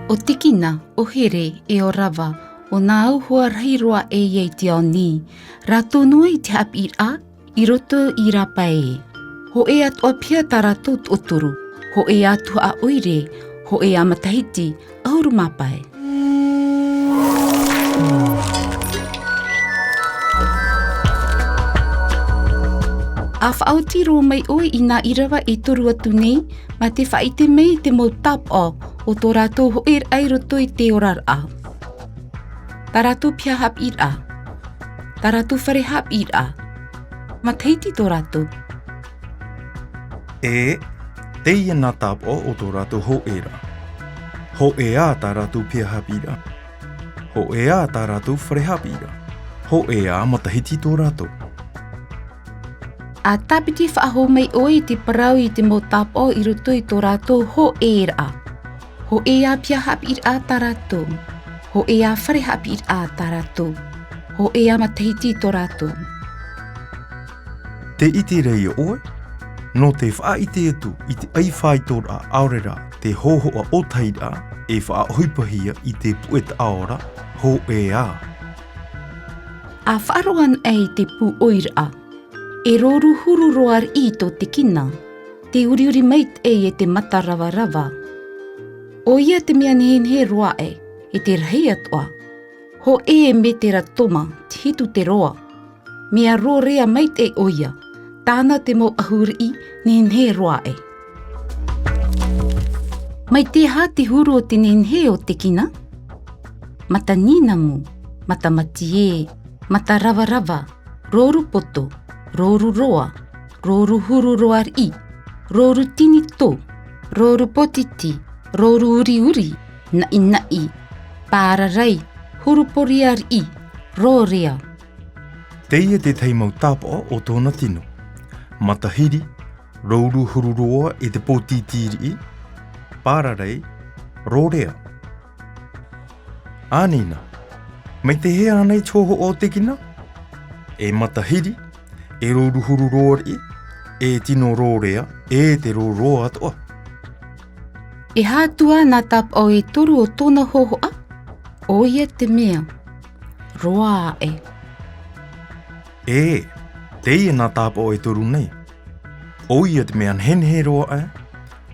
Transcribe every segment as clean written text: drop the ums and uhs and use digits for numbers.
O tikina, o here, e o rawa, o nā auhua rairoa e iei te ao ni, rātou nua i te hapi a, i roto i rapa e. Ho e atua pia tā rātou o toru, ho e atua a oire, ho e amatahiti, auru mapai. A whaotiro mai oi i nā irawa e toru atu nei, ma te whaite mei te mau tap o tō rātou ho e ai roto i te orar a. Tā rātou pia hap ir a. Tā rātou whare hap ir a. Ma teiti tō rātou. E, teia nā tap o tō rātou ho e ra. Ho e a tā rātou pia hap ir a. Ho e a tā rātou whare hap ir a. Ho e a matahiti tō rātou. A tāpiti whaaho mai oi te parau i te mau tap o i roto i tō rātou ho e ra. Ho e a pia hap ir a tā rātou. Ho e a whare hap ir a tā rātou. Ho e a matahiti tō rātou. Te iti rei oi, no te wha ite atu i te ai whai tōra aurera te hohoa o taira e wha huipahia i te pueta aora ho e a. A whaaroan ei te pu oira. E roru huru roar i tō te kina. Te uriuri mait e te mata rawa rawa. O ia te mea nehenhe roa e te rahi atua. Ho e me te ratoma, te hitu te roa. Mea ro rea mait e oia. Tāna te mau ahuri nehenhe roa e. Mai te hā te huru o te nehenhe o te kina. Mata ninamu, mata mati e, mata rawa rawa, roru poto. Roru roa, roru huru roar i, roru tini tō, roru potiti, roru uri uri, nai nai, pārarai, huru poriar i, rorea. Teia te teimau tāpā o tōna tino. Matahiri, roru huru roa e te potitiri i, pārarai, rorea. Ānina, mai te hea anei tōho o te kina? E matahiri, e roru huru roari, e tino rorea, e te roroa atoa. E hātua nā tap o e toru o tōna hohoa, o ia te mea, roa e. E, teia nā tap o e toru nei. O ia te mea nhenhe roa e,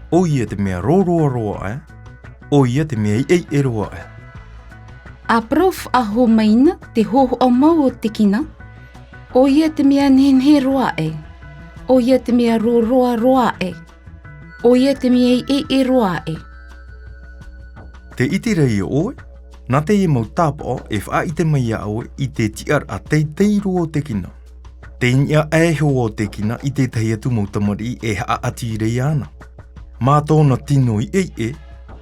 o ia te mea roroa roa e, o ia te mea ei e roa e. A prof a ho maina te hohoa mau o te kina, o ia te mea nhenhe roa e. O ia te mea roroa roa e. O ia te mea e roa e. Te iti rei oe, nā te e mau tāpā e wha i te mai a oe i te tiar a teiteiro o te kina. Te nia eho o te kina i te tei atu mau tamari e haa ati rei ana. Mā tōna tino i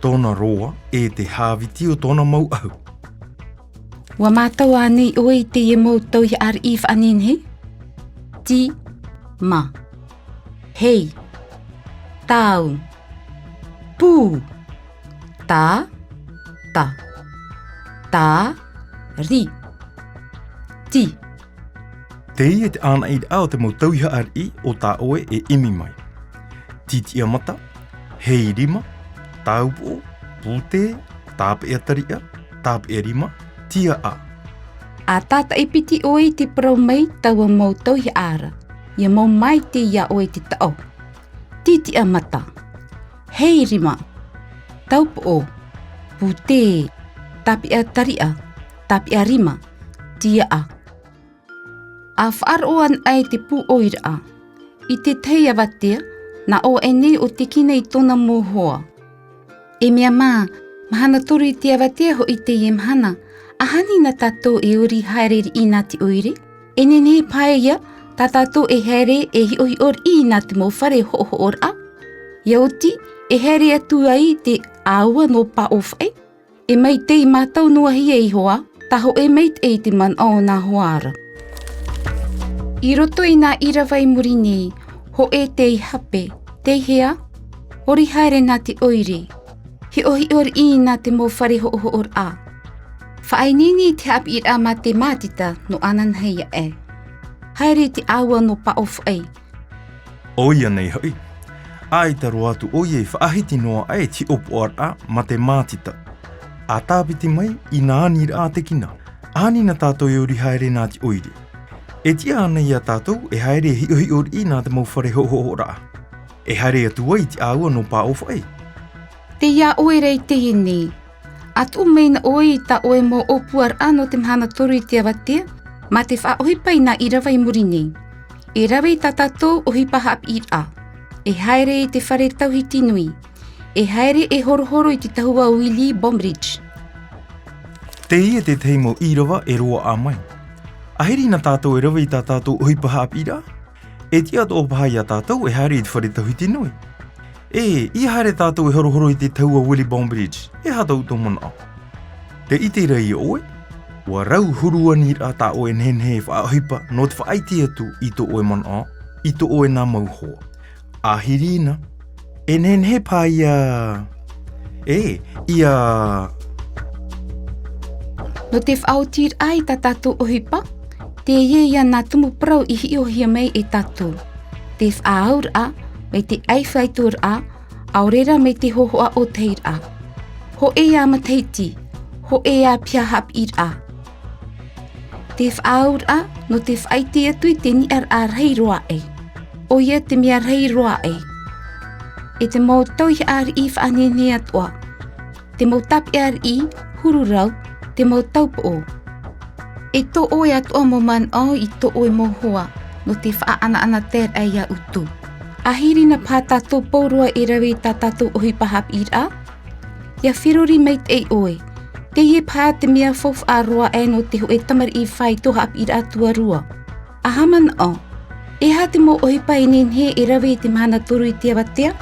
tōna roa e te hāwiti o tōna mau ahu. Wa mātau anei oe i te mau tau hi ar i whanenhe. Ti, ma, hei, tāu, pū, tā, ta, tā, ri, ti. Te ia te ana i au te mau tau hi ar i o tā oe e imi mai. Titi amata, hei rima, tāupo, pūte, tāpe ataria, tāpe rima, tia a. A tata e piti oe te parau mai taua mau tau hi ara. Ia mau mai te ia oe te tau. Titi a mata. Hei rima. Taupo o. Pute. Tapi a taria. Tapi a rima. Tia a. A whaaroan ai te pu oira a. I te teia watea, na o e nei o te kina i tōna mōhoa. E mea mā, mahana toru i te awatea ho i te iemhana, ahani na tātou e uri haere i nā te oire. E nene paia, tā tātou e haere e hi ohi or i nā te mōwhare ho or a. Ia oti, e haere atu ai te aua no pa of e. E mai te i mātau noa hi e hoa, taho e meit e te man o nā hoara. I roto i nā irawai muri nei, ho e te i hape, te hea, ori haere nā te oire. Hi ohi or i nā te mōwhare ho or a. Whainini te hapi a ma te mātita no anan heia e. Haere te aua no pa of e. Oia nei hoi. Ai taro atu oie whaahiti noa e ti opo ar a ma te mātita. A tāpiti mai I nā nira a te kina. Ani na tātou e ori haere nā ti oire. E tia ana I a tātou e haere hi ohi ori I nā te mau whare ho ho raa. E haere atua I ti aua no pā o whai. Te ia oe rei te hene. Atu meina oe I ta oe mo opuar ano te mhana toru I te awatea, ma te wha ohipai na I rawa I muri nei. E rawa I ta tātou ohipa hap I a. E haere I te whare tauhiti nui. E haere e horohoro I te tahua Willie Bombridge. Te ia te teimo I rawa e roa a mai. Aheri na tātou e rawa I tā tātou ohipa hap I ra. E tia tō pahai a tātou e haere I te whare tauhiti nui. E, I haere tātou e horohoro I te tahua Willie Bombridge. E hatau tō mana. Te ite rei oe, wa rau hurua ni rā tā oe nhenhe whaohipa no te whaaiti atu I tō oe mana, I tō oe nā mauhoa. Ahirina, e nhenhe pā ia... ia... No te whaotir ai ta tātou ohipa, te ie ia nā tumu prau I hi o hia mei e tātou. Te whaaur a, me te aiwhaitur a, aurera me te hohoa o teir a. Ho e a mateiti, ho e a pia hap ir a. Te whaaur a, no te whaiti atu I te ni ar a reiroa e. O ia te mea reiroa e. E te mau tauhi ar I whaanene atua. Te mau tapi ar I, hururau, te mau taupo o. E tō oe atua mo man o I tō oe mo hoa, no te whaana ana ter ai a utu. Ahiri na pā tātou paurua e rawe tā tātou ohipa hap ir a. Ia whirori meit e oe. Te ie pā te mea fof a roa e no te ho e tamar I whai tō hap ir a tua rua. Ahaman o. E ha te mo ohipa e nenhe e rawe te mana toru I te awatea.